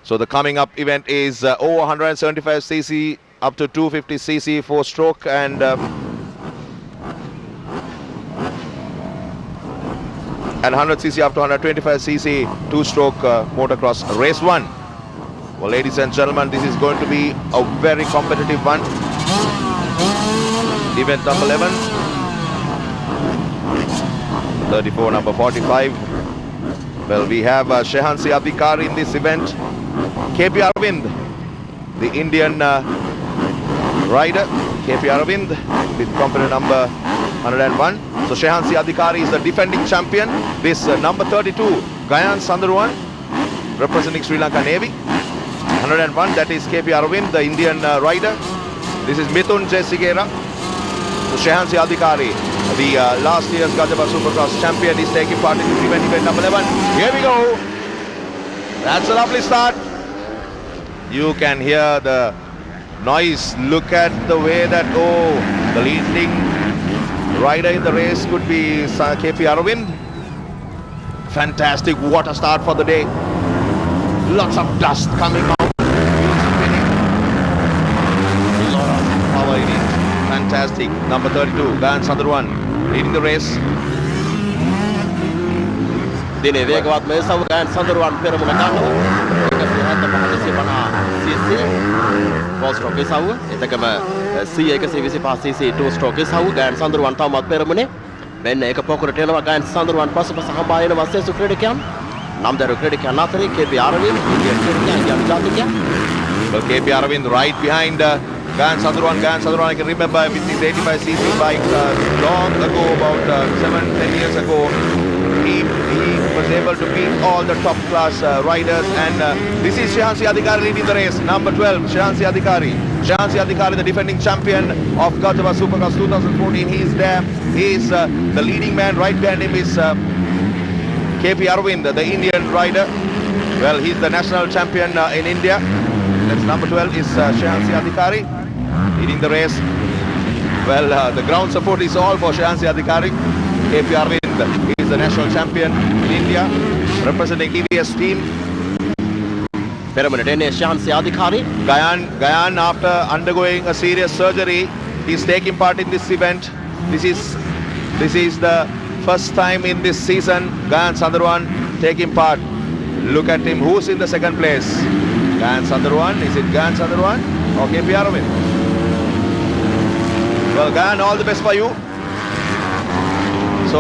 So the coming up event is over 175cc up to 250cc 4-stroke and 100cc up to 125cc 2-stroke motocross race 1. Well, ladies and gentlemen, this is going to be a very competitive one. Event number 11, 34 number 45. Well, we have Shehansi Adhikari in this event. KP Arvind, the Indian rider. KP Arvind with competitor number 101. So Shehansi Adhikari is the defending champion. This number 32, Gayan Sandurwan, representing Sri Lanka Navy. 101, that is KP Arvind, the Indian rider. This is Mithun Jesigera. So Shehansi Adhikari, the last year's Gajaba Supercross champion, is taking part in this event number 11. Here we go. That's a lovely start. You can hear the noise. Look at the way that, the leading rider in the race could be KP Arvind. Fantastic water start for the day. Lots of dust coming out. A lot of power in it. Fantastic. Number 32, Gayan Sandurwan, leading the race. දිනේ වේගවත් මේසව ගයන් සඳරුවන් පෙරමුණ ගන්නවා 175cc four stroke ඉසව්ව එතකම 125cc two stroke ඉසව්ව Gayan Sandaruwan තවමත් පෙරමුණේ මෙන්න එක පොකුරට එනවා ගයන් සඳරුවන් පසුපස හඹා එන වස්සේසු ක්‍රීඩකයන් නම්දරු ක්‍රීඩකයන් අතරේ KP Arvind Well, KP Arvind right behind Gayan Sandurwan. Gayan Sandurwan, I can remember with his 85cc bike long ago, about 7-10 years ago. He was able to beat all the top class riders, and this is Shehansi Adhikari leading the race. Number 12, Shehansi Adhikari. Shehansi Adhikari, the defending champion of Gajaba Supercross 2014. He is there. He is the leading man. Right behind him is KP Arvind, the Indian rider. Well, he's the national champion in India. That's number 12 is Shehansi Adhikari leading the race. Well, the ground support is all for Shehansi Adhikari. KP Arvind is the national champion in India, representing TVS team. පෙරමුණට එන්නේ ශාන්සි අධිකාරී Gayan, after undergoing a serious surgery, is taking part in this event. This is the first time in this season Gayan Sandurwan taking part. Look at him. Who's in the second place? Gayan Sandurwan. Is it Gayan Sandurwan or KP Arvind? Well, Gayan, all the best for you. So,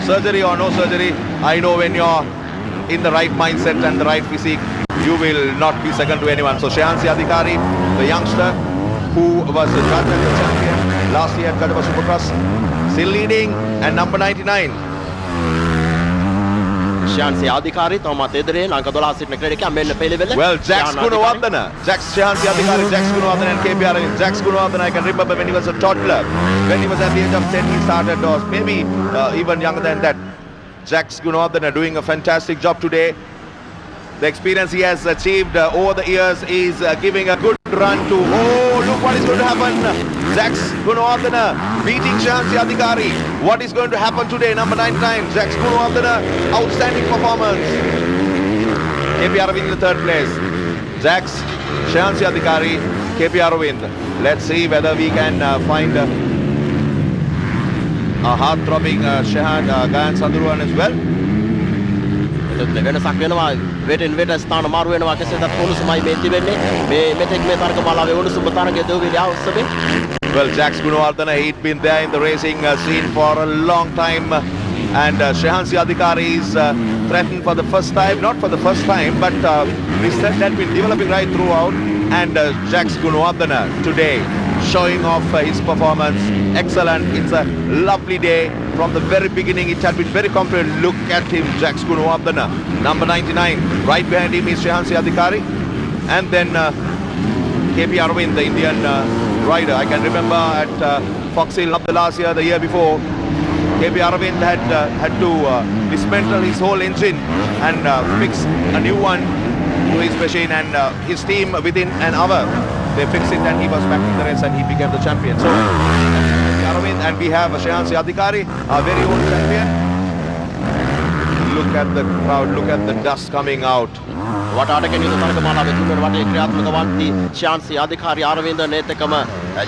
surgery or no surgery, I know when you're in the right mindset and the right physique, you will not be second to anyone. So, Shehansi Adhikari, the youngster who was the champion last year at Gajaba Supercross, still leading, and number 99. ශාන්සි අධිකාරී තවමත් එදිරේ අංක 12 සිටින ක්‍රීඩකයා මෙන්න පිළිවෙල Well, Jax Gunawardena, Shehansi Adhikari, Jax Gunawardena and KP Arvind. Jax Gunawardena, I can remember when he was a toddler. When he was at the age of 10, he started, or maybe even younger than that. Jax Gunawardena doing a fantastic job today. The experience he has achieved over the years is giving a good run to, look what is going to happen. Jax Gunawardena beating Shehansi Adhikari. What is going to happen today? Number 99, Jax Gunawardena, outstanding performance. KP Arvind in the third place. Jax, Shehansi Adhikari, KP Arvind. Let's see whether we can find a heart-throbbing Gayan Sandurwan as well. වෙනසක් වෙනවා වෙටින් වෙට ස්ථාන මාරු වෙනවා කෙසේදත් උණුසුමයි මේ තිබෙන්නේ මේ මෙතෙක් මේ තරග මාලාවේ උණුසුම තරගයේ දෙවිලි අවශ්‍යයි. Well, Jax Gunawardena, he'd been there in the racing scene for a long time, and Shehansi Adhikari is threatened for the first time, not for the first time, but this threat had been developing right throughout, and Jax Gunawardena today showing off his performance. Excellent. It's a lovely day. From the very beginning, it had been very confident. Look at him, Jax Gunawardena, number 99. Right behind him is Shehansi Adhikari, and then KP Arvind, the Indian rider. I can remember at Fox Hill the last year, the year before, KP Arvind had to dismantle his whole engine and fix a new one to his machine, and his team within an hour they fixed it, and he was back in the race and he became the champion. So Arvind, and we have Shehansi Adhikari, our very own champion. look at the crowd, look at the dust coming out. වටාට ගෙනියන තරගමාලාවේ තුන්වන වටේ ක්‍රියාත්මක වන්ති ශාන්සි අධිකාරී අරවින්ද නේතකම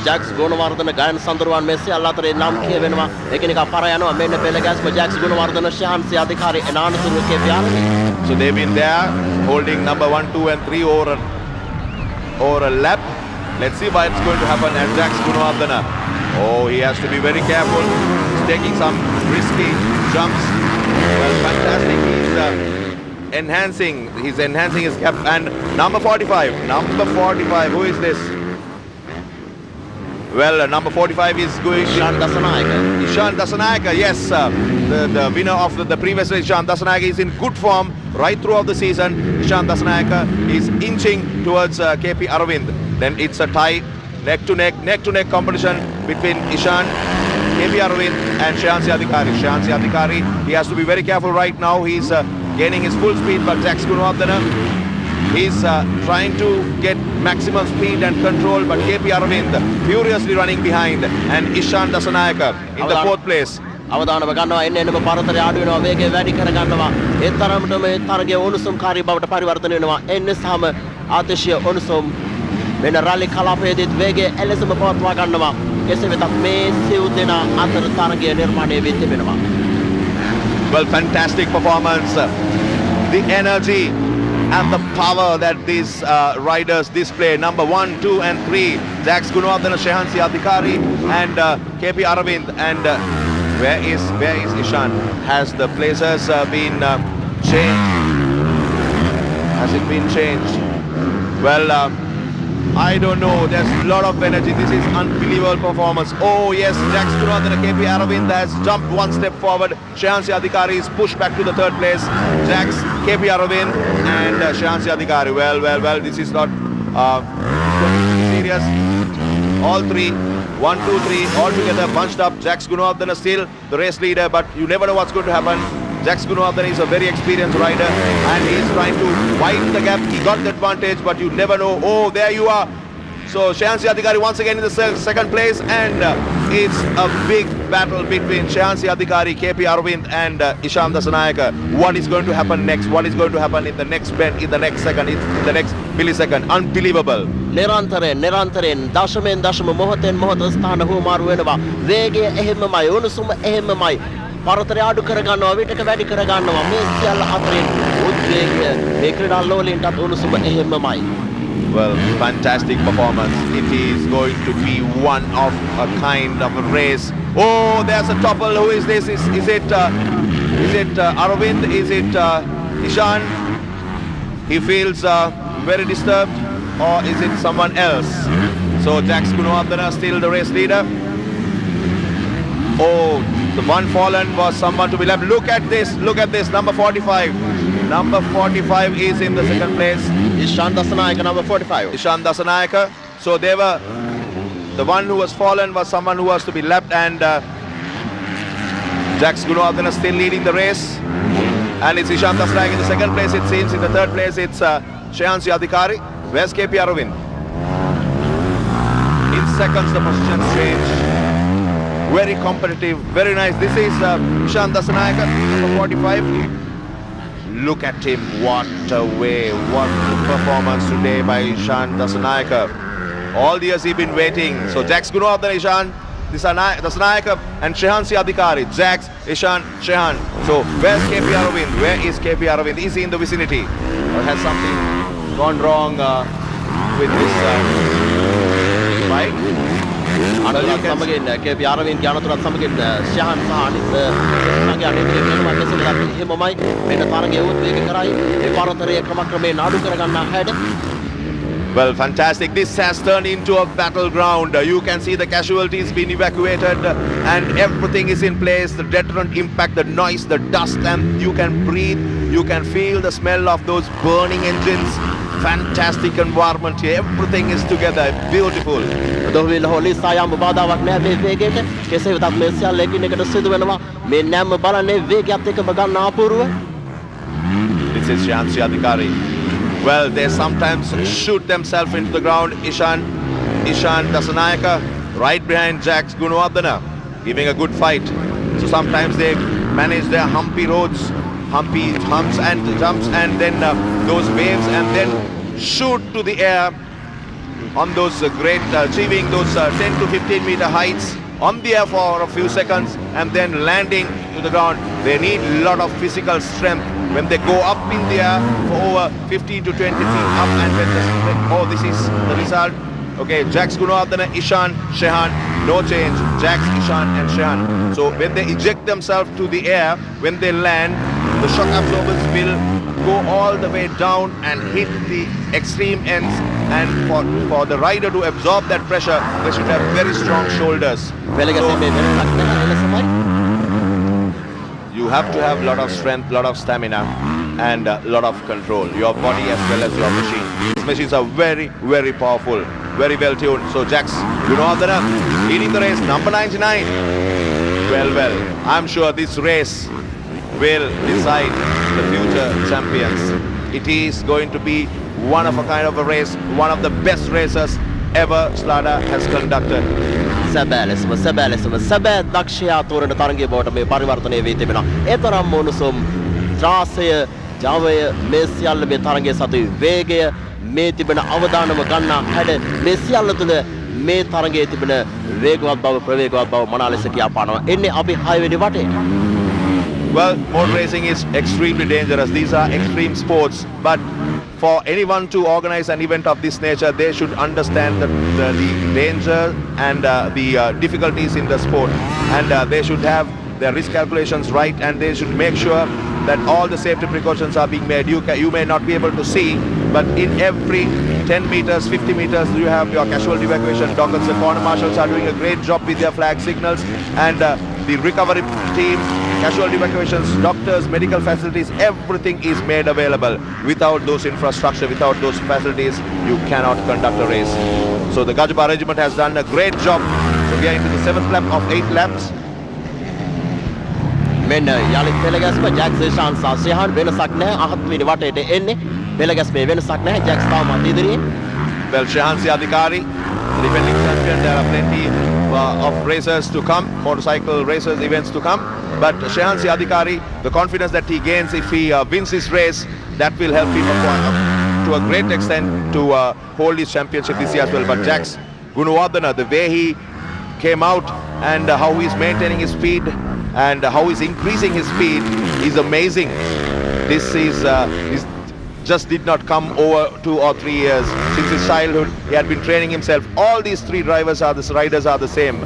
ජැක්ස් ගුණවර්ධන ගයන් සඳරුවන් මේ සියල්ල අතරේ නම් කියවෙනවා එකිනෙකා පර යනවා මෙන්න පෙළගැස්ම ජැක්ස් ගුණවර්ධන ශාන්සි අධිකාරී එනානතුරු කේපියාරනේ. So they've been there holding number 1, 2 and 3 over a lap. Let's see what's going to happen at Jax Gunawardena. Oh, he has to be very careful. He's taking some risky jumps. Well, fantastic. He's enhancing his gap. And number 45, who is this? Well, number 45 is going Ishan Dasanayake. Ishan Dasanayake, yes. The winner of the previous race, Ishan Dasanayake, is in good form right throughout the season. Ishan Dasanayake is inching towards KP Aravind. Then it's a tie, neck to neck competition between Ishan, KP Aravind and Shahansi Adhikari. Shahansi Adhikari, he has to be very careful right now. He's gaining his full speed, but Jax Gunawardena, he's trying to get maximum speed and control, but KP Aravind furiously running behind, and Ishan Dasanayake in the 4th place. අවදානව ගන්නවා එන්න පරතරය අඩු වෙනවා වේගය වැඩි කර ගන්නවා ඒ තරමට මේ තරගයේ උණුසුම්කාරී බවට පරිවර්තනය වෙනවා එන්න සම ආතශීය උණුසුම් මෙන්න රැලි කලාපයේදීත් වේගය එලෙසම පවත්වා ගන්නවා කෙසේ වෙතත් මේ සිව් දෙනා අතර තරගය නිර්මාණය වී තිබෙනවා. Well, fantastic performance. The energy and the power that these riders display. Number 1, 2 and 3. Jax Gunawardena, Shahansi Adhikari and KP Aravind. And where is Ishan? Has the places been changed? Has it been changed? Well, I don't know. There's a lot of energy. This is unbelievable performance. Oh yes, Jax Gunawardena, KP Aravind has jumped one step forward. Shahansi Adhikari is pushed back to the 3rd place. Jax, KP Aravind and Shahansi Adhikari. Well, this is not serious. All three, 1, 2, 3, all together bunched up. Jax Gunawardena still the race leader, but you never know what's going to happen. Jax Gunawardena is a very experienced rider and he's trying to widen the gap. He got the advantage, but you never know. Oh, there you are. So Shahansi Adhikari once again in the 2nd place, and it's a big battle between Shahansi Adhikari, KP Aravind and Ishan Dasanayake. What is going to happen next? What is going to happen in the next bend, in the next second, in the next millisecond? Unbelievable. නිරන්තරයෙන් දශමෙන් දශම මොහොතෙන් මොහොත ස්ථාන හුවමාරු වෙනවා වේගය එහෙමමයි උණුසුම එහෙමමයි පරතරය අඩු කර ගන්නවා විටක වැඩි කර ගන්නවා මේ සියල්ල අතරින් උද්වේගය මේ ක්‍රීඩා ලෝලීන්ටත් උණුසුම එහෙමමයි. Well, fantastic performance. It is going to be one of a kind of a race. Oh, there's a topple. Who is this? Is it Aravind? Is it Ishan? He feels very disturbed, or is it someone else? So Jax Gunawardena still the race leader. Oh, the one fallen was someone to be left. Look at this. Number 45. Number 45 is in the 2nd place. Ishan Dasanayake, number 45. Ishan Dasanayake. So they were, the one who was fallen was someone who was to be left, and Jax Gunawardena still leading the race. And it's Ishan Dasanayake in the 2nd place, it seems. In the 3rd place, it's Shahansi Adhikari. Where's KP Aravind? In seconds, the positions change. Very competitive, very nice. This is Ishan Dasanayake, number 45. Look at him, what a way, what a performance today by Ishan Dasanayake. All the years he's been waiting. So Jax Gunawardena, Ishan Dasanayake and Shahansi Adhikari. Jax, Ishan, Shahan. So where's KP Aravind? Where is KP Aravind? Is he in the vicinity? Or has something gone wrong with this fight? අනතුරත් සමගින් KP Aravind අනතුරත් සමගින් ශාහන් සහ අනිත් සංඝයා අනිත් වෙනවා කෙසේද එහෙමමයි මෙන්න තරගයේ උද්වේග කරයි මේ පරතරය ක්‍රමක්‍රමයෙන් අඩු කර ගන්නා හැඩ. Well, fantastic. This has turned into a battleground. You can see the casualties being evacuated and everything is in place. The deterrent impact, the noise, the dust, and you can breathe. You can feel the smell of those burning engines. Fantastic environment here. Everything is together. Beautiful. දොහවිල හොලි සායම් බාධාවක් නැහැ මේ වේගයට. කෙසේ වෙතත් මේ සියල්ල එකිනෙකට සිදු වෙනවා. මේ නැම්ම බලන්නේ වේගයත් එක්කම ගන්න අපූර්ව. This is Shahansi Adhikari. Well, they sometimes shoot themselves into the ground. Ishan Dasanayake right behind Jax Gunawardena, giving a good fight. So sometimes they manage their humpy roads humps and jumps and then those waves and then shoot to the air on those great achieving those 10 to 15 meter heights on the air for a few seconds and then landing to the ground. They need a lot of physical strength when they go up in the air for over 15 to 20 feet up and then this is the result. Okay, Jax Gunawardena, Ishan, Shehan, no change. Jax, Ishan and Shehan. So when they eject themselves to the air, when they land, the shock absorbers will go all the way down and hit the extreme ends, and for the rider to absorb that pressure, they should have very strong shoulders. You have to have a lot of strength, lot of stamina and a lot of control, your body as well as your machine. These machines are very, very powerful, very well tuned. So Jax Gunawardena leading the race, number 99. Well, I'm sure this race will decide the future champions. It is going to be one of a kind of a race, one of the best races ever Slada has conducted. සැබෑ දක්ෂයා තෝරන තරගයේ බවට මේ පරිවර්තනය වී තිබෙනවා. ඒ තරම් මොනුසුම් ත්‍රාසය, ජවය, මේ සියල්ල මේ තරගයේ සතු වේගය, මේ තිබෙන අවදානම ගන්නා හැඩ, මේ සියල්ල තුළ මේ තරගයේ තිබෙන වේගවත් බව, ප්‍රවේගවත් බව මනා ලෙස කියා පානවා. එන්නේ අපි 6 වෙනි වටේ. Well, motor racing is extremely dangerous. These are extreme sports, but for anyone to organize an event of this nature, they should understand the danger and the difficulties in the sport, and they should have their risk calculations right, and they should make sure that all the safety precautions are being made. You may not be able to see, but in every 10 meters, 50 meters, you have your casualty evacuation dockets. The corner marshals are doing a great job with their flag signals, and the recovery team, casualty evacuations, doctors, medical facilities, everything is made available. Without those infrastructure, without those facilities, you cannot conduct a race. So the Gajba regiment has done a great job. So we are into the 7th lap of 8 laps. මෙන්න යලිත් පෙළගැස්ම ජැක්ස් ඊශාන් සහ ශ්‍රේහාන් වෙනසක් නැහැ. 7 වෙනි වටේට එන්නේ. පෙළගැස්මේ වෙනසක් නැහැ. ජැක්ස් තාමත් ඉදිරියේ. Well, Shehansi Adhikari, the defending champion, there are plenty of races to come, motorcycle races, events to come. But Shehansi Adhikari, the confidence that he gains if he wins this race, that will help him to a great extent to hold his championship this year as well. But Jax Gunawardena, the way he came out and how he's maintaining his speed and how he's increasing his speed is amazing. This is just did not come over 2 or 3 years. Since his childhood, he had been training himself. All these 3 riders are the same.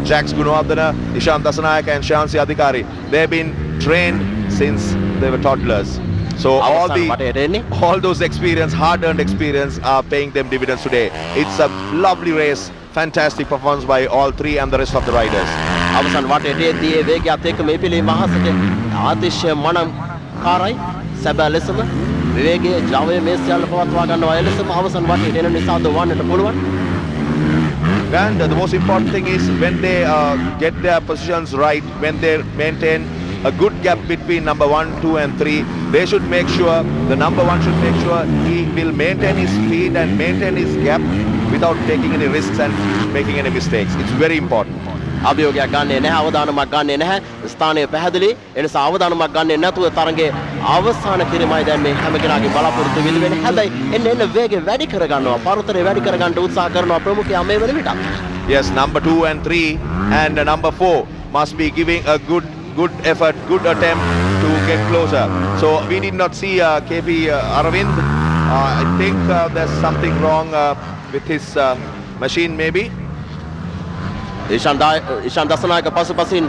Jax Gunawardena, Ishan Dasanayaka and Shehansi Adhikari. They've been trained since they were toddlers. So all those experience, hard-earned experience are paying them dividends today. It's a lovely race, fantastic performance by all 3 and the rest of the riders. අවසන් වටේදී ඒ වේගයත් එක්ක මේ පිළි මහසට අතිශය මනම් කාරයි. සැබෑ ලෙසම වේගය, ජවය මේ සියල්ල පවත්වා ගන්නවා. ඒ ලෙසම අවසන් වටේට එන නිසා දවන්නට පුළුවන්. And the most important thing is when they get their positions right, when they maintain a good gap between number 1, 2 and 3, they should make sure, the number 1 should make sure he will maintain his speed and maintain his gap without taking any risks and making any mistakes. It's very important. අභියෝගයක් ගන්නෙ නැහැ, අවදානමක් ගන්නෙ නැහැ. ස්ථානය පැහැදිලි. ඒ නිසා අවදානමක් ගන්නෙ නැතුව තරඟේ අවසාන කිරීමයි දැන් මේ හැම කෙනාගේ බලාපොරොත්තු වෙන්නේ වෙන්නේ. හැබැයි එන්න වේගය වැඩි කර ගන්නවා. පරතරය වැඩි කර ගන්න උත්සාහ කරනවා ප්‍රමුඛයා මේ වෙන විට. Yes, number 2 and 3 and number 4 must be giving a good effort, good attempt to get closer. So we did not see KP Aravind. I think there's something wrong with his machine maybe. ඊශාන් Dasanayake පසුපසින්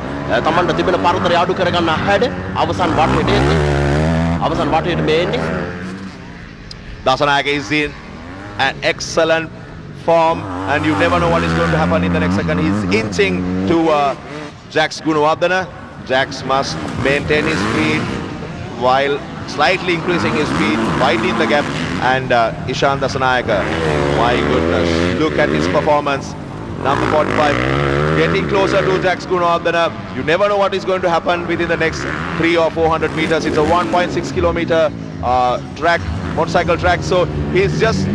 තමන්ට තිබෙන පරතරය අඩු කර ගන්න හැඩ අවසන් වටේට එන්නේ. අවසන් වටේට මේ එන්නේ. Dasanayaka is in an excellent form and you never know what is going to happen in the next second. He's inching to Jax Gunawardena. Jax must maintain his speed while slightly increasing his speed, widening the gap. And Ishan Dasanayaka, my goodness, look at his performance. Number 45, getting closer to Jax Gunawardena. You never know what is going to happen within the next 300 or 400 meters. It's a 1.6 kilometer track, motorcycle track. So he's just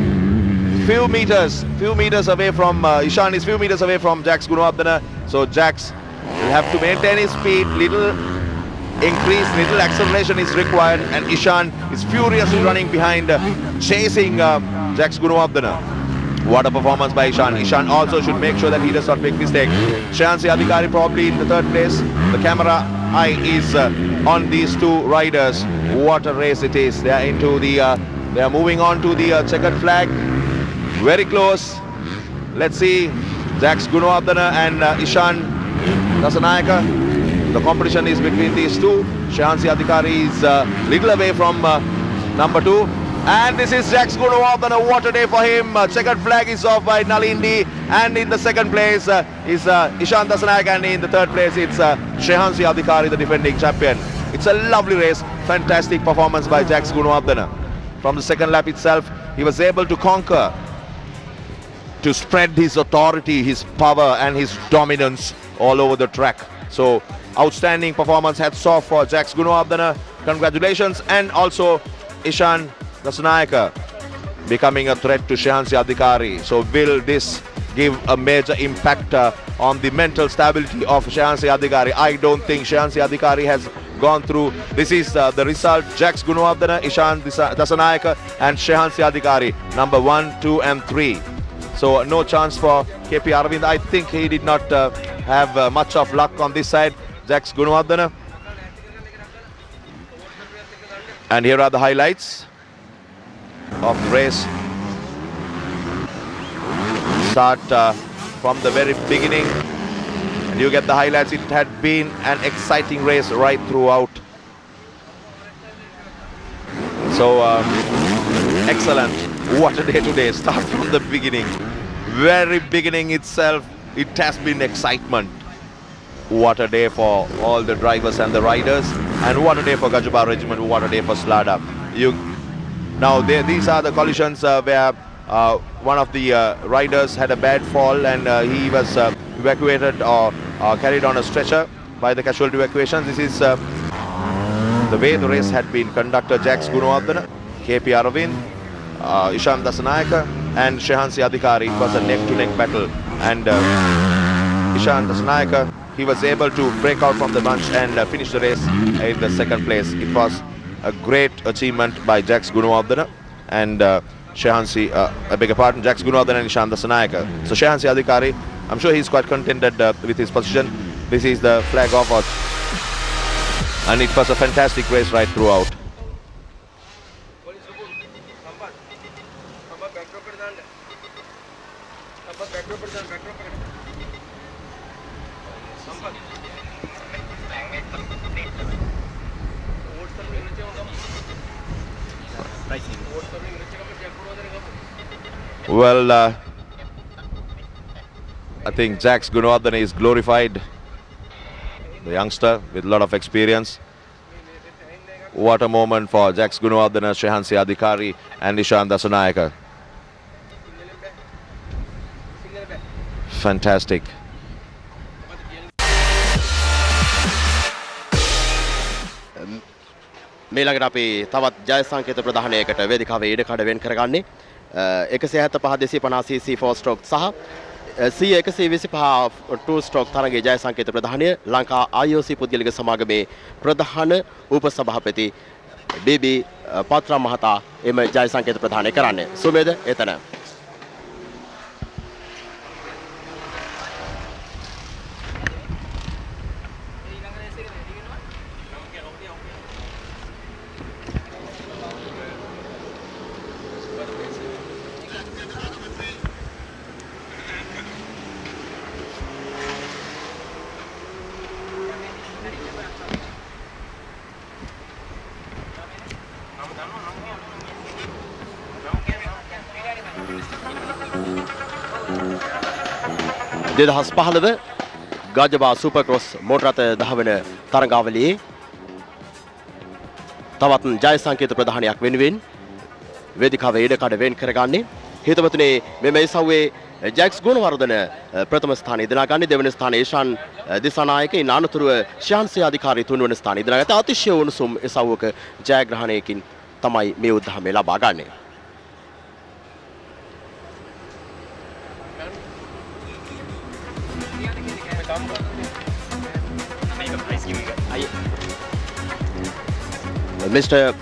few meters away from Ishan is few meters away from Jax Gunawardena. So Jax will have to maintain his speed, little increase, little acceleration is required, and Ishan is furiously running behind, chasing Jax Gunawardena. What a performance by Ishan. Ishan also should make sure that he does not make mistake. Shehansi Adhikari probably in the third place. The camera eye is on these two riders. What a race it is. They are moving on to the checkered flag. Very close. Let's see Jax Gunawardena and Ishan Dasanayake. The competition is between these two. Shehansi Adhikari is little away from number 2. And this is Jax Gunawardena. What a day for him. Checkered flag is off by Nalindi. And in the second place is Ishan Dasanayake. And in the third place it's Shehansi Adhikari, the defending champion. It's a lovely race. Fantastic performance by Jax Gunawardena. From the second lap itself, he was able to conquer, to spread his authority, his power and his dominance all over the track. So outstanding performance. Hats off for Jax Gunawardena. Congratulations. And also Ishan Dasanayake becoming a threat to Shehansi Adhikari. So will this give a major impact on the mental stability of Shehansi Adhikari? I don't think Shehansi Adhikari has gone through. This is the result. Jax Gunawardena, Ishan Dasanayake and Shehansi Adhikari, number 1, 2 and 3. So no chance for KP Aravind. I think he did not have much of luck on this side. Jax Gunawardena. And here are the highlights of the race. Start from the very beginning and you get the highlights. It had been an exciting race right throughout. So excellent. What a day today. Start from the beginning. Very beginning itself, it has been excitement. What a day for all the drivers and the riders, and what a day for Gajabah Regiment. What a day for Slada. These are the collisions where one of the riders had a bad fall and he was evacuated or carried on a stretcher by the casualty evacuation. This is the way the race had been conducted. Jax Gunawardena, KP Aravind, Ishan Dasanayake and Shehansi Adhikari. It was a neck-to-neck battle, and Ishan Dasanayake, he was able to break out from the bunch and finish the race in the second place. It was a great achievement by Jax Gunawardena and Shehansi, I beg your pardon, Jax Gunawardena and Ishan Dasanayake. So Shehansi Adhikari, I'm sure he's quite contented with his position. This is the flag off, and it was a fantastic race right throughout. Well, I think Jax Gunawardena is glorified, the youngster with a lot of experience. What a moment for Jax Gunawardena, Shehansi Adhikari and Ishan Dasanayake. Fantastic. මේළඟට අපි තවත් ජය සංකේත ප්‍රදානයකට වේදිකාවේ ඉඩකඩ වෙන් කරගන්නේ 175 250 cc 4 stroke සහ 125 2 stroke තරගයේ ජය සංකේත ප්‍රදානය Lanka IOC පුද්ගලික සමාගමේ ප්‍රධාන උපසභාපති ඩී.බී. පාත්‍රා මහතා එම ජය සංකේත ප්‍රදානය කරන්නේ. සුමේද එතන. දෙදහස් 15 ගජබා සුපර් ක්‍රොස් මෝටර රථ දහවන තරගාවලියේ තවත් ජය සංකේත ප්‍රදානයක් වෙනුවෙන් වේදිකාවේ ඉඩකඩ වෙන් කරගන්නේ. හිතවතුනි මෙම ඉසව්වේ ජැක්ස් ගුණවර්ධන ප්‍රථම ස්ථානයේ දිනාගන්නේ, දෙවන ස්ථානයේ ඊශාන් දිසානායක, ඉන් අනතුරුව ශාන්සි අධිකාරී තුන්වන ස්ථානයේ දිනාගත අතිශය උණුසුම් ඉසව්වක ජයග්‍රහණයකින් තමයි මේ උද්දහමය ලබා ගන්නේ. Mr.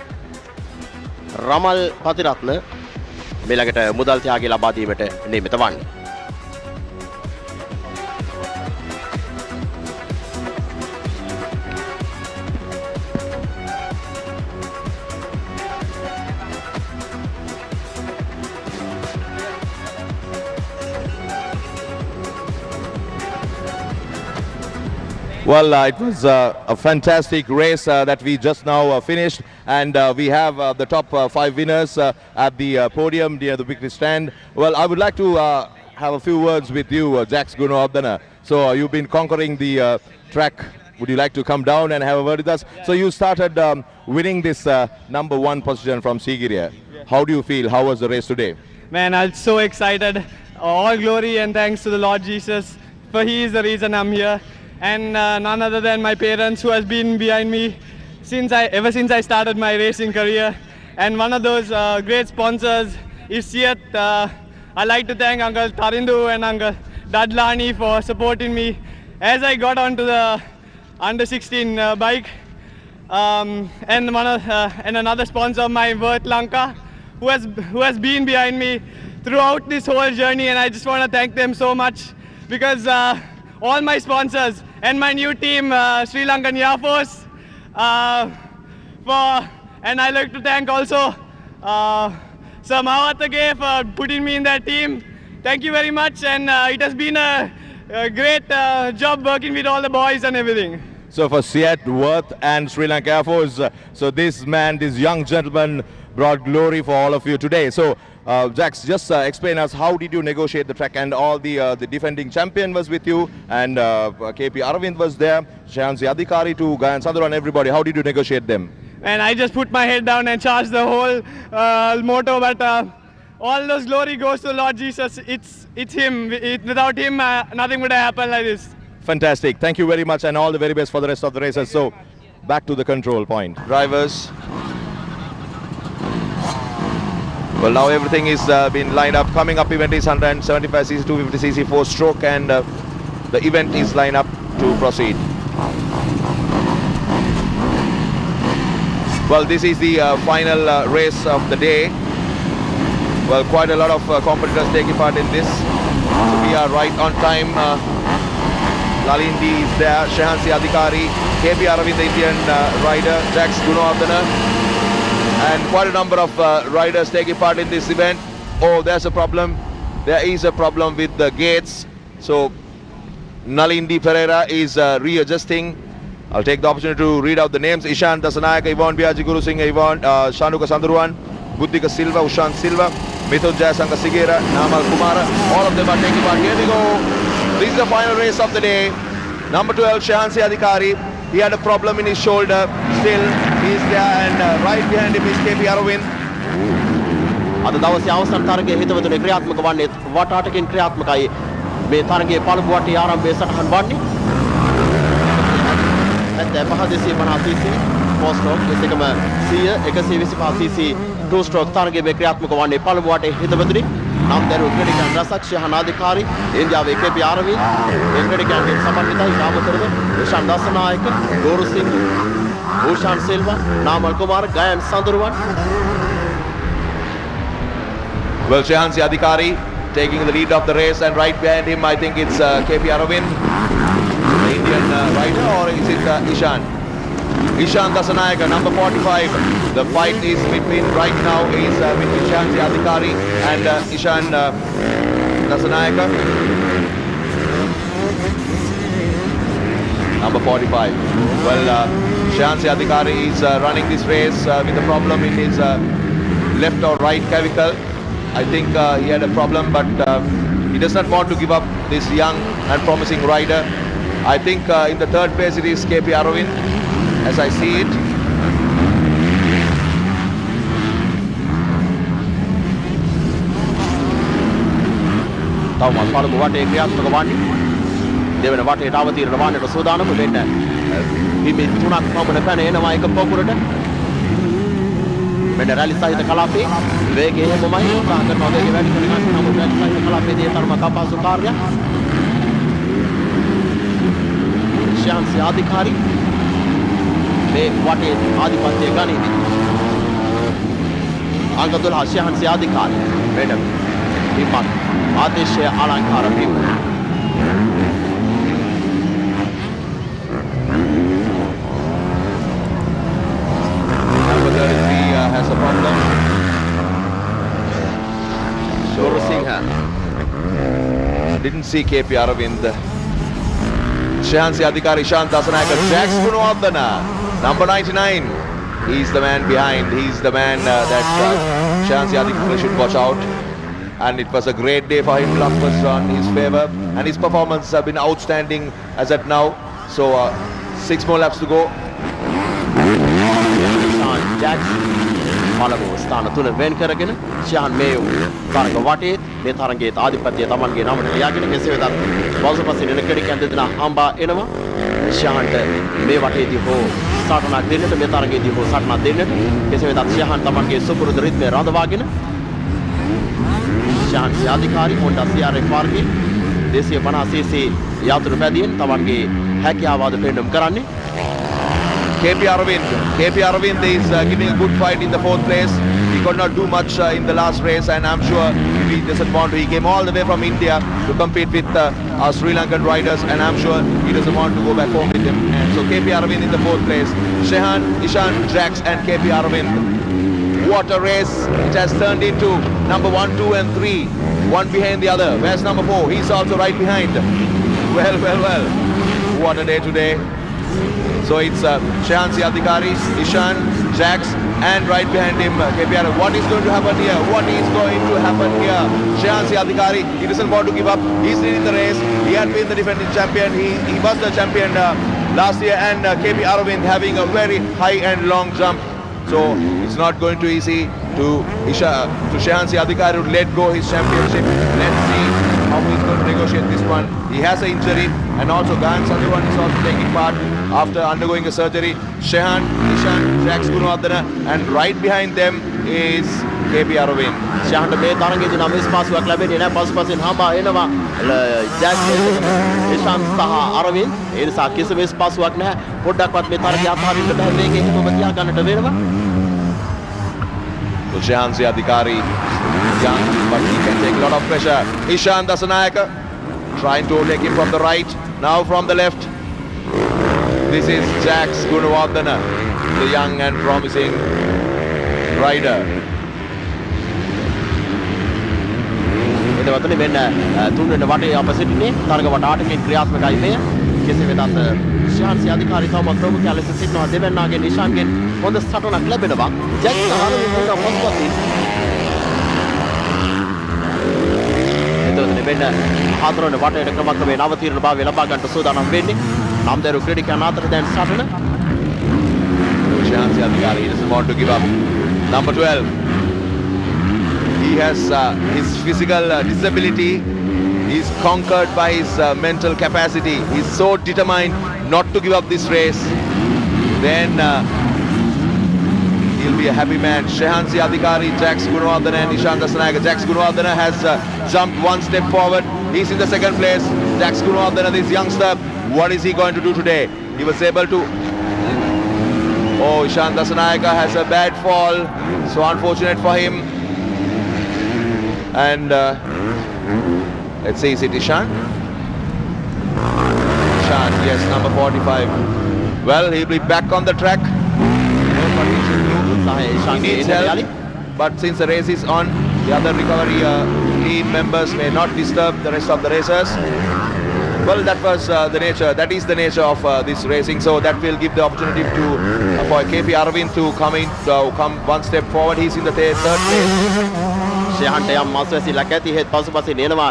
Ramal Patiratna මෙලකට මුදල් ත්‍යාගය ලබා දීමට නියමිත වන්නේ. Well, it was a fantastic race that we just now finished, and we have the top 5 winners at the podium near the victory stand. Well, I would like to have a few words with you, Jax Gunawardena. So you've been conquering the track. Would you like to come down and have a word with us? So you started winning this number 1 position from Sigiriya. How do you feel? How was the race today? Man, I'm so excited. All glory and thanks to the Lord Jesus, for He is the reason I'm here. And none other than my parents, who has been behind me ever since I started my racing career. And one of those great sponsors is Siat. I'd like to thank Uncle Tarindu and Uncle Dadlani for supporting me as I got onto the under 16 bike. And another sponsor of mine, Vert Lanka, who has been behind me throughout this whole journey. And I just want to thank them so much, because all my sponsors and my new team, Sri Lankan Air Force, and I like to thank also Sir Mahathage for putting me in that team. Thank you very much, and it has been a great job working with all the boys and everything. So for Siat, Worth and Sri Lanka Air Force, so this young gentleman brought glory for all of you today. So Jax, just explain us, how did you negotiate the track? And all the defending champion was with you, and KP Aravind was there, Shehansi Adhikari to Gayan Sandhuran, everybody. How did you negotiate them? And I just put my head down and charged the whole motto, but all those glory goes to the Lord Jesus. It's Him. Without Him, nothing would have happened like this. Fantastic. Thank you very much, and all the very best for the rest of the races. So back to the control point. Drivers. Well, now everything is been lined up. Coming up event is 175cc, 250cc, 4-stroke, and the event is lined up to proceed. Well, this is the final race of the day. Well, quite a lot of competitors taking part in this. So we are right on time. Lalindi is there, Shehansi Adhikari, KP Aravind, the Indian rider, Jax Gunawardena, and quite a number of riders taking part in this event. Oh, there's a problem. There is a problem with the gates. So Nalindi Pereira is readjusting. I'll take the opportunity to read out the names. Ishan Dasanayaka, Yvonne Biaji, Guru Singh, Yvonne, Shanuka Sandhuran, Buddhika Silva, Ushan Silva, Mithun Jayasanga Sigera, Namal Kumara. All of them are taking part. Here we go. This is the final race of the day. Number 12, Shehansi Adhikari. He had a problem in his shoulder. Still, he is there, and right behind him is KP Aravind. අද දවසේ අවසන් තරගයේ හිතවතුනේ ක්‍රියාත්මක වන්නේ වටාටකින් ක්‍රියාත්මකයි. මේ තරගයේ පළමු වටේ ආරම්භයේ සටහන් වන්නේ 75cc 4 stroke එසේකම 125cc 2 stroke තරගයේ මේ ක්‍රියාත්මක වන්නේ පළමු වටේ හිතවතුනේ නම් දරු ක්‍රීඩකයන් රසක් ශහනාධිකාරී ඉන්දියාවේ KP Aravind ඒ ක්‍රීඩකයන්ගේ සමන්විතයි රාමතරද ඉෂාන් දසනායක ගෝරු සිංහ Ushan Silva, Namal Kumar, Gayan Sandhuran. Well, Shehansi Adhikari taking the lead of the race, and right behind him, I think it's KP Aravind, the Indian rider, or is it Ishan? Ishan Dasanayaka, number 45. The fight is between, right now, is between Shehansi Adhikari and Ishan Dasanayaka. Number 45. Well, Shehansi Adhikari is running this race with a problem in his left or right clavicle. I think he had a problem, but he does not want to give up this young and promising rider. I think in the third place it is KP Aravind, as I see it. තවමත් පළමු වටේ ක්‍රියාත්මක වන්නේ දෙවන වටේට අවතීර්ණ වන්නට සූදානම් වෙන්න හිමි තුනක් පමණ පැන එනවා එක පොකුරට මෙන්න රැලි සහිත කලාපේ වේගය හැමමයි උත්සාහ කරනවා වේගය වැඩි කරගන්න නමුත් රැලි සහිත කලාපේදී තරමක් අපහසු කාර්යයක් Shehansi Adhikari මේ වටේ ආධිපත්‍ය ගනිමි. අංක 12 ශයහන්සි අධිකාරී මෙන්න හිමත් ආදේශය අලංකාර වීම. Number 33 has a problem. Surasinghe Didn't see KP Aravind. Shehansi Adhikari, Ishant Dasanayake, Jax Gunawardena, number 99. He's the man behind. He's the man that Shehansi Adhikari should watch out. And it was a great day for him. Last was on his favour, and his performance have been outstanding as at now. So 6 more laps to go. Jax පළමු ස්ථාන 3 වෙන් කරගෙන ශයහන් මේ තරග වටේ මේ තරගයේ ආධිපත්‍යය Tamanගේ නමට ලියාගෙන කෙසේ වෙතත් වලසපසින් එන ක්‍රීඩකයන් දෙදෙනා හම්බා එනවා. ශයහන්ට මේ වටේදී හෝ සටනක් දෙන්නට මේ තරගයේදී හෝ සටනක් දෙන්නට කෙසේ වෙතත් ශයහන් Tamanගේ සුපුරුදු රිද්මය රඳවාගෙන ශයහන් අධිකාරී Honda CRF වර්ගයේ 250cc යාතුරු පැදියෙන් Tamanගේ හැකියාව අද පෙන්වුම් කරන්නේ. KP Aravind is giving a good fight in the 4th place. He could not do much in the last race, and I'm sure he doesn't want to. He came all the way from India to compete with our Sri Lankan riders, and I'm sure he doesn't want to go back home with him. And so KP Aravind in the 4th place. Shehan, Ishan, Jax and KP Aravind. What a race it has turned into. Number 1, 2 and 3. One behind the other. Where's number 4? He's also right behind. Well. What a day today. So it's Shehansi Adhikari, Ishan, Jax, and right behind him KP Aravind. What is going to happen here? Shehansi Adhikari, he doesn't want to give up. He's leading the race. He had been the defending champion. He was the champion last year, and KP Aravind having a very high and long jump. So it's not going to be easy to Shehansi Adhikari to let go his championship. Let's see how he's going to negotiate this one. He has an injury, and also Gayan Sandurwan is also taking part after undergoing a surgery. Shehan, Ishan, Jax Gunawardena, and right behind them is KP Aravind. ශයහන්ට මේ තරගයේදී නම් ස්පාසුවක් ලැබෙන්නේ නැහැ. පසුපසින් හඹා එනවා ජැක්ස් ඉෂාන් සහ අරවින්ද්. ඒ නිසා කිසිම ස්පාසුවක් නැහැ. පොඩ්ඩක්වත් මේ තරගය අතහරින්න බෑ. මේකේ හිතම තියා ගන්නට වෙනවා. So Shehansi Adhikari, young, but he can take a lot of pressure. Ishan Dasanayake trying to take him from the right, now from the left. This is Jax Gunawardena, the young and promising rider. එතවතුනේ මෙන්න තුන්වෙනි වටේ අප සිටින්නේ තරග වට 8කින් ක්‍රියාත්මකයි මේ. කෙසේ වෙතත් ශයහන්සි අධිකාරී තවම ප්‍රමුඛයා ලෙස සිටිනවා. දෙවැන්නාගෙන් ඉෂාන්ගෙන් හොඳ සටනක් ලැබෙනවා. ජැක්ස් අරවින්ද පසුපසින් එතවතුනේ මෙන්න හතරවෙනි වටේට ක්‍රමක්‍රමයෙන් අවතීර්ණභාවය ලබා ගන්නට සූදානම් වෙන්නේ. නම්දරු ක්‍රීඩකයන් අතර දැන් සටන. Shehansi Adhikari doesn't want to give up. Number 12. He has his physical disability. He's conquered by his mental capacity. He's so determined not to give up this race. Then he'll be a happy man. Shehansi Adhikari, Jax Gunawardena and Ishan Dasanayake. Jax Gunawardena has jumped one step forward. He's in the 2nd place. Jax Gunawardena, this youngster, what is he going to do today? He was able to... Oh, Ishan Dasanayake has a bad fall. So unfortunate for him. And let's see, is it Ishan? Ishan, yes, number 45. Well, he'll be back on the track. He needs help, but since the race is on, the other recovery team members may not disturb the rest of the racers. Well, that was that is the nature of this racing, so that will give the opportunity to for KP Aravind to come one step forward. He's in the 3rd place. ශයහන්ට යම් මාසවැසිල්ලක් ඇති. හේත් පසුපසින් එනවා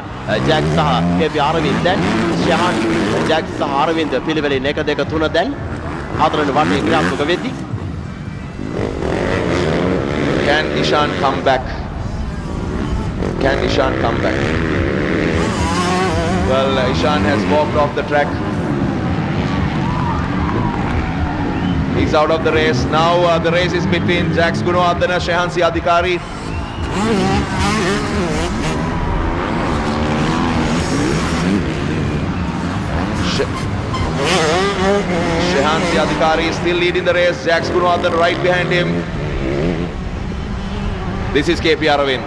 ජැක්ස් සහ KP Aravind. දැන් ශයහන් ජැක්ස් සහ අරවින්ද පිළිවෙලින් 1 2 3 දැන් හතරවෙනි වටේ ක්‍රියාත්මක වෙද්දී Can Ishan come back? Well, Ishan has walked off the track. He's out of the race. Now the race is between Jax Gunawardena, Shehansi Adhikari. Shehansi Adhikari is still leading the race. Jax Gunawardhan right behind him. This is KP Aravind.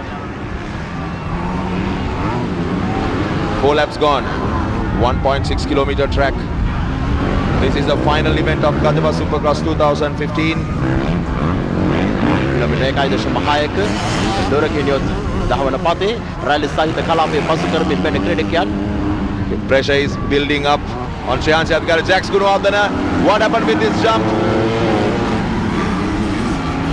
4 laps gone. 1.6 kilometer track. This is the final event of Kadamba Supercross 2015. Pressure is building up on Shehansi Adhikari. Jax Gunawardhan. What happened with this jump?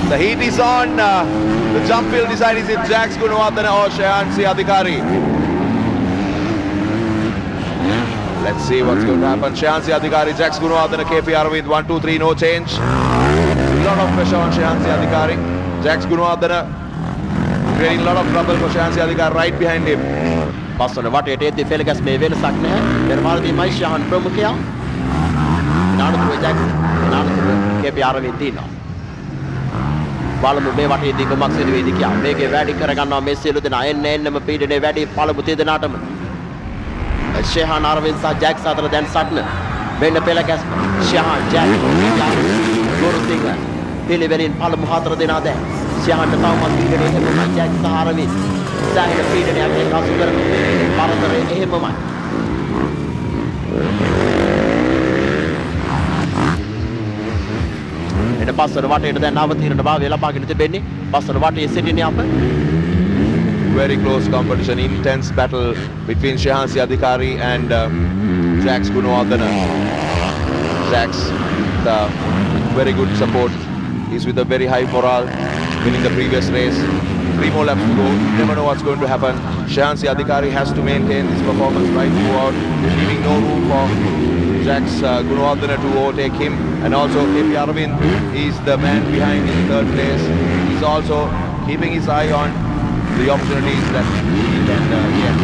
The heat is on. The jump will decide, is it Jax Gunawardhan or Shehansi Adhikari? Let's see what's going to happen. Shehansi Adhikari, Jax Gunawardhan, KP Aravind, 1, 2, 3, no change. A lot of pressure on Shehansi Adhikari. Jax Gunawardhan creating a lot of trouble for Shehansi Adhikari right behind him. Boston වටේට එද්දී ෆෙලගස් මේ වෙනසක් නැහැ. පෙරමාරදී මයිෂාන් ප්‍රමුඛයා. නානතුරු ජැක්ස් නානතුරු KP Aravind දිනවා. බලමු මේ වටේදී කොමක් සිදු වෙයිද කියලා. මේකේ වැඩි කරගන්නවා මේ සියලු දෙනා. එන්නම පීඩනේ වැඩි පළමු තේදෙනාටම. Shehan Aravind සහ ජැක්ස් අතර දැන් සටන. වෙන්න පෙලගස් Shehan ජැක්ස් ගුරුසිංහ පිළිවෙලින් පළමු 4 දෙනා දැන්. Shehanට තවමත් ඉගෙන එන්නම ජැක්ස් සහ Aravind. සාහිල පීඩනයක් එක්කාසු කරන පරතරේ එහෙමමයි. එන පස්සට වටේට දැන් අවතීර්ණ භාවය ලබාගෙන තිබෙන්නේ. පස්සට වටේ සිටින්නේ අප. Very close competition, intense battle between Shehansi Adhikari and Jax Gunawardhan. Jax, the very good support. He's with a very high morale, winning the previous race. 3 more laps to go. You never know what's going to happen. Shehansi Adhikari has to maintain his performance right throughout, leaving no room for Jax Gunawardhan to overtake him. And also KP Aravind is the man behind in 3rd place. He's also keeping his eye on the opportunities that he can get.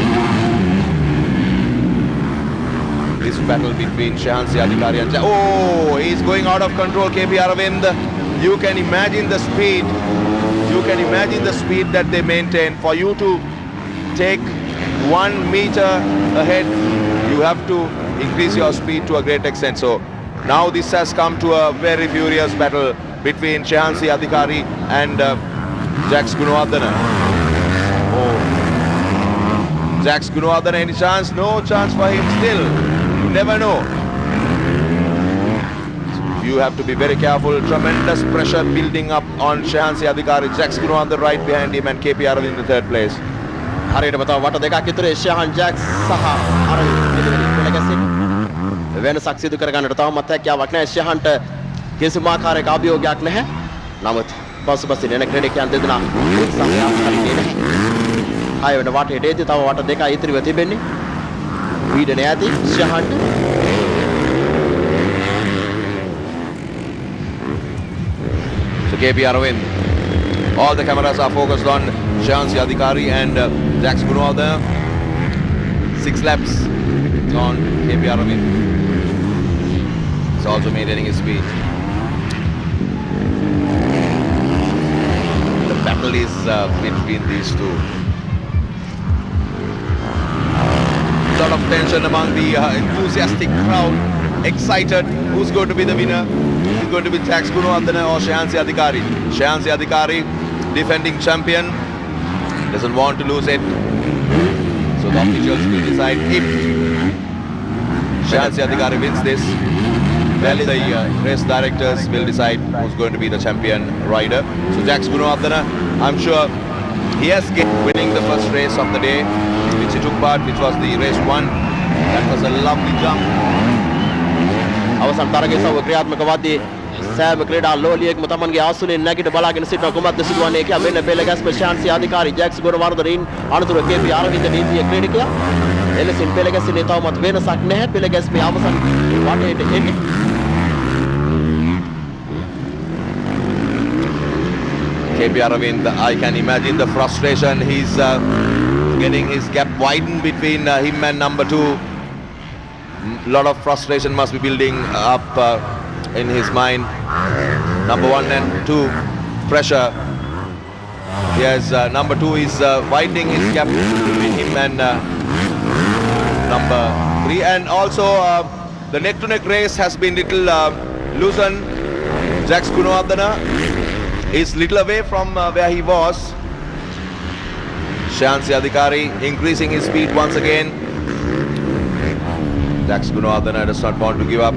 This battle between Shehansi Adhikari and oh, he's going out of control, KP Aravind. You can imagine the speed. You can imagine the speed that they maintain. For you to take 1 meter ahead, you have to increase your speed to a great extent. So now this has come to a very furious battle between Shehansi Adhikari and Jax Gunawardhan. Oh, Jax Gunawardhan, any chance? No chance for him still. You never know. You have to be very careful. Tremendous pressure building up on Shehansi Adhikari. Jax Gunawardhan right behind him and KP Aravind in the 3rd place. හරියට මතව වට දෙකක් ඉතුරු Shehan Jax සහ Aravind පිළිවෙලින් පෙළගැසෙන වෙනසක් සිදු කරගන්නට තවමත් හැකියාවක් නැහැ. Shehanට කිසිම ආකාරයක අභියෝගයක් නැහැ. නමුත් පසුපසින් එන ක්‍රීඩකයන් දෙදෙනා උත්සාහයක් හරිනේ නැහැ. 6 වෙනි වටේට එද්දී තව වට දෙකයි ඉතිරිව තිබෙන්නේ. පීඩනය ඇති Shehanට. So KP Aravind, all the cameras are focused on Shehansi Adhikari and Jax Gunawardhan. 6 laps on KP Aravind. He's also maintaining his speed. The battle is between these two. A lot of tension among the enthusiastic crowd. Excited. Who's going to be the winner? Is going to be Jax Gunawardhan or Shehansi Adhikari? Shehansi Adhikari, defending champion, doesn't want to lose it. So the officials will decide if Shehansi Adhikari wins this. Then the race directors will decide who's going to be the champion rider. So Jax Gunawardhan, I'm sure he has winning the first race of the day, which he took part, which was the race 1. That was a lovely jump. අවසන් තරගයේ සව ක්‍රියාත්මක වද්දී සෑම ක්‍රීඩා ලෝලියෙක්ම තමන්ගේ ආසනයෙන් නැගිට බලාගෙන සිටින කුමක්ද සිදුවන්නේ කියලා මෙන්න පෙළගැස්ම Shehansi Adhikari Jax Gunawardhan අනතුරු KP Aravind නීතිය ක්‍රීඩකයා එලෙසින් පෙළගැස්සේ තවමත් වෙනසක් නැහැ. පෙළගැස්මේ අවසන් වටේට එන්නේ KP Aravind, I can imagine the frustration. He's getting his gap widened between him and number 2. A lot of frustration must be building up in his mind. Number 1 and 2, pressure. Yes, number 2 is widening his gap between him and number 3. And also The neck-to-neck race has been little loosened. Jax Gunawardena is little away from where he was. Shehansi Adhikari increasing his speed once again. Jax Gunawardena does not want to give up.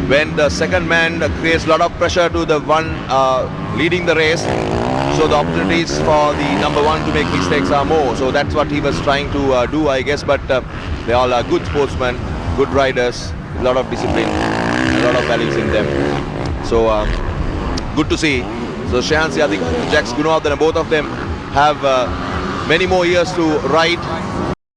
When the second man creates a lot of pressure to the one leading the race, so the opportunities for the number one to make mistakes are more. So that's what he was trying to do, I guess. But they all are good sportsmen, good riders, a lot of discipline, a lot of values in them. So good to see. So Shehansi Adhikari and Jax Gunawardena, both of them have many more years to ride